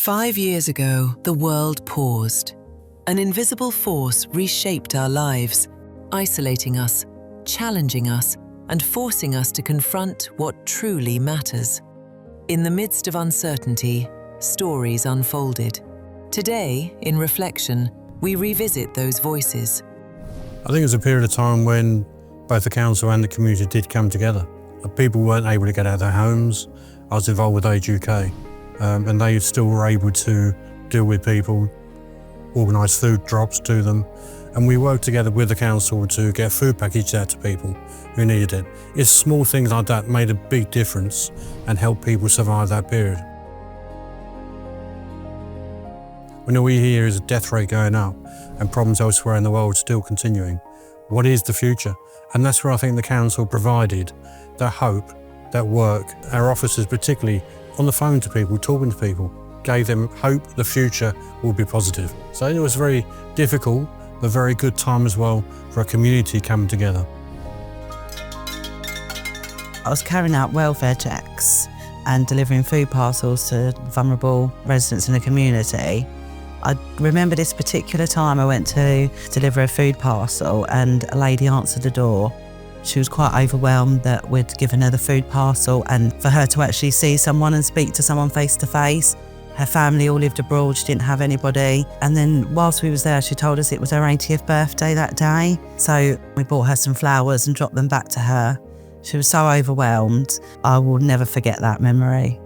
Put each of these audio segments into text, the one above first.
5 years ago, the world paused. An invisible force reshaped our lives, isolating us, challenging us, and forcing us to confront what truly matters. In the midst of uncertainty, stories unfolded. Today, in reflection, we revisit those voices. I think it was a period of time when both the council and the community did come together. People weren't able to get out of their homes. I was involved with Age UK, and they still were able to deal with people, organise food drops to them, and we worked together with the council to get food packages out to people who needed it. It's small things like that made a big difference and helped people survive that period. When all we hear is a death rate going up and problems elsewhere in the world still continuing, what is the future? And that's where I think the council provided that hope, that work. Our officers, particularly on the phone to people, talking to people, gave them hope the future will be positive. So it was very difficult, but very good time as well for a community coming together. I was carrying out welfare checks and delivering food parcels to vulnerable residents in the community. I remember this particular time I went to deliver a food parcel and a lady answered the door. She was quite overwhelmed that we'd given her the food parcel, and for her to actually see someone and speak to someone face to face. Her family all lived abroad, she didn't have anybody. And then whilst we was there, she told us it was her 80th birthday that day. So we bought her some flowers and dropped them back to her. She was so overwhelmed. I will never forget that memory.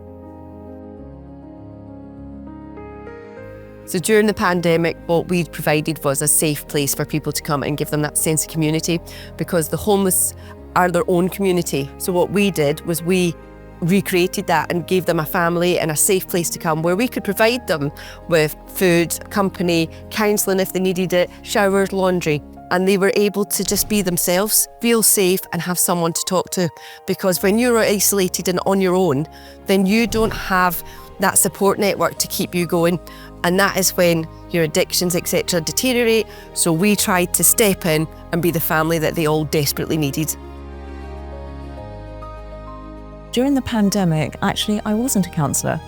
So during the pandemic, what we provided was a safe place for people to come and give them that sense of community, because the homeless are their own community. So what we did was we recreated that and gave them a family and a safe place to come where we could provide them with food, company, counselling if they needed it, showers, laundry. And they were able to just be themselves, feel safe and have someone to talk to. Because when you're isolated and on your own, then you don't have that support network to keep you going. And that is when your addictions, etc. deteriorate. So we tried to step in and be the family that they all desperately needed. During the pandemic, actually, I wasn't a counsellor.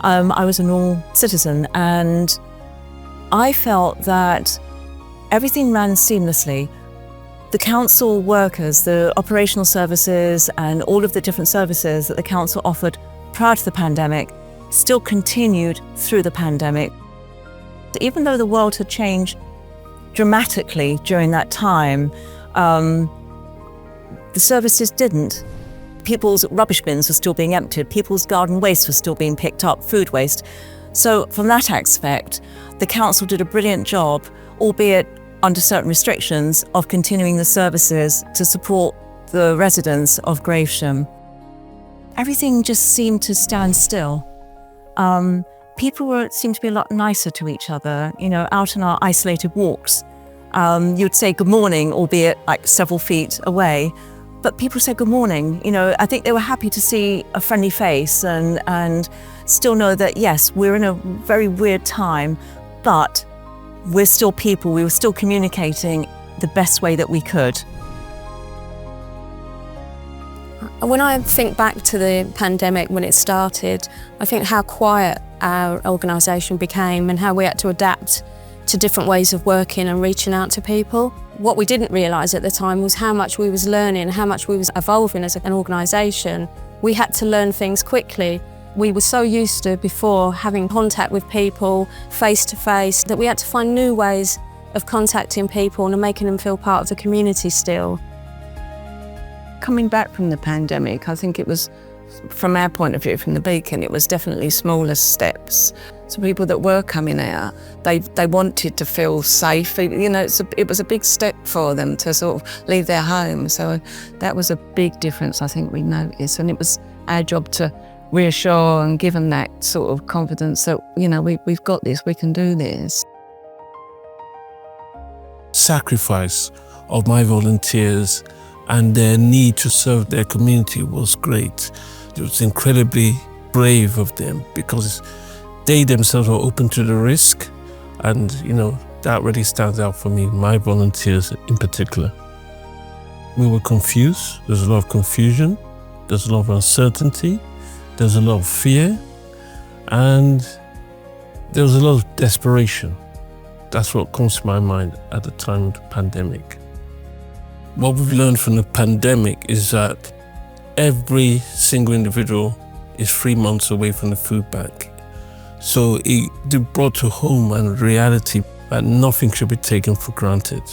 I was a normal citizen, and I felt that everything ran seamlessly. The council workers, the operational services, and all of the different services that the council offered prior to the pandemic still continued through the pandemic. Even though the world had changed dramatically during that time, the services didn't. People's rubbish bins were still being emptied, people's garden waste was still being picked up, food waste. So from that aspect, the council did a brilliant job, albeit under certain restrictions, of continuing the services to support the residents of Gravesend. Everything just seemed to stand still. People seemed to be a lot nicer to each other, out on our isolated walks. You'd say good morning, albeit like several feet away, but people said good morning. I think they were happy to see a friendly face and still know that, yes, we're in a very weird time, but we're still people. We were still communicating the best way that we could. When I think back to the pandemic when it started, I think how quiet our organisation became and how we had to adapt to different ways of working and reaching out to people. What we didn't realise at the time was how much we was learning, how much we was evolving as an organisation. We had to learn things quickly. We were so used to before having contact with people face to face that we had to find new ways of contacting people and making them feel part of the community still. Coming back from the pandemic, I think it was, from our point of view, from the Beacon, it was definitely smaller steps. So people that were coming out, they wanted to feel safe. It was a big step for them to sort of leave their home. So that was a big difference, I think, we noticed. And it was our job to reassure and give them that sort of confidence that, we've got this, we can do this. Sacrifice of my volunteers and their need to serve their community was great. It was incredibly brave of them because they themselves were open to the risk, and that really stands out for me, my volunteers in particular. We were confused, there's a lot of confusion, there's a lot of uncertainty, there's a lot of fear, and There was a lot of desperation. That's what comes to my mind at the time of the pandemic. What we've learned from the pandemic is that every single individual is 3 months away from the food bank. So it brought to home and reality that nothing should be taken for granted.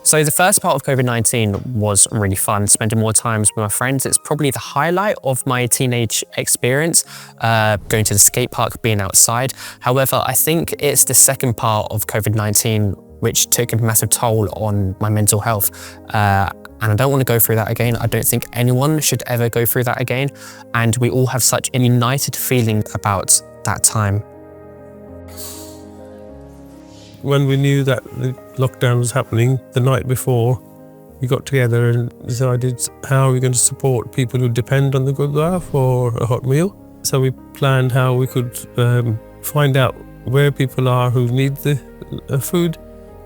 So the first part of COVID-19 was really fun, spending more time with my friends. It's probably the highlight of my teenage experience, going to the skate park, being outside. However, I think it's the second part of COVID-19 which took a massive toll on my mental health. And I don't want to go through that again. I don't think anyone should ever go through that again. And we all have such a united feeling about that time. When we knew that the lockdown was happening the night before, we got together and decided how we're going to support people who depend on the Gurdwara for a hot meal. So we planned how we could find out where people are who need the food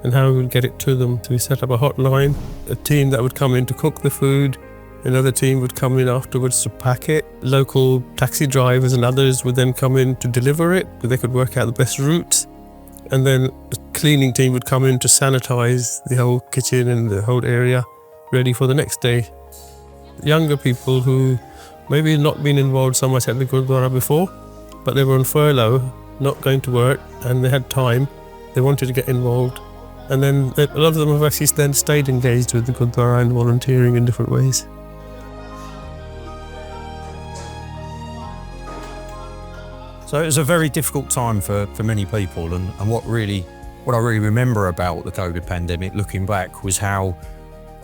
and how we would get it to them. So we set up a hotline, a team that would come in to cook the food, another team would come in afterwards to pack it. Local taxi drivers and others would then come in to deliver it, so they could work out the best routes. And then the cleaning team would come in to sanitize the whole kitchen and the whole area, ready for the next day. Younger people who maybe not been involved so much at the Gurdwara before, but they were on furlough, not going to work, and they had time, they wanted to get involved. And then a lot of them have actually then stayed engaged with the Gurdwara and volunteering in different ways. So it was a very difficult time for many people, and what I really remember about the COVID pandemic, looking back, was how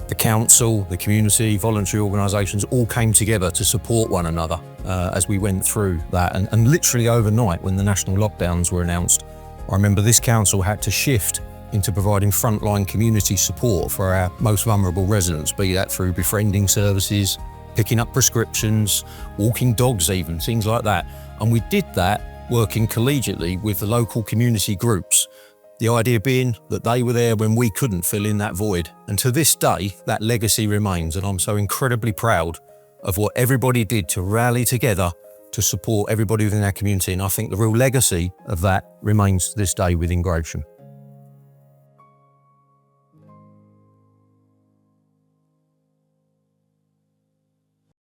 the council, the community, voluntary organisations all came together to support one another as we went through that. And literally overnight, when the national lockdowns were announced, I remember this council had to shift into providing frontline community support for our most vulnerable residents, be that through befriending services, picking up prescriptions, walking dogs even, things like that. And we did that working collegiately with the local community groups. The idea being that they were there when we couldn't fill in that void. And to this day, that legacy remains, and I'm so incredibly proud of what everybody did to rally together to support everybody within our community. And I think the real legacy of that remains to this day within Gravesend.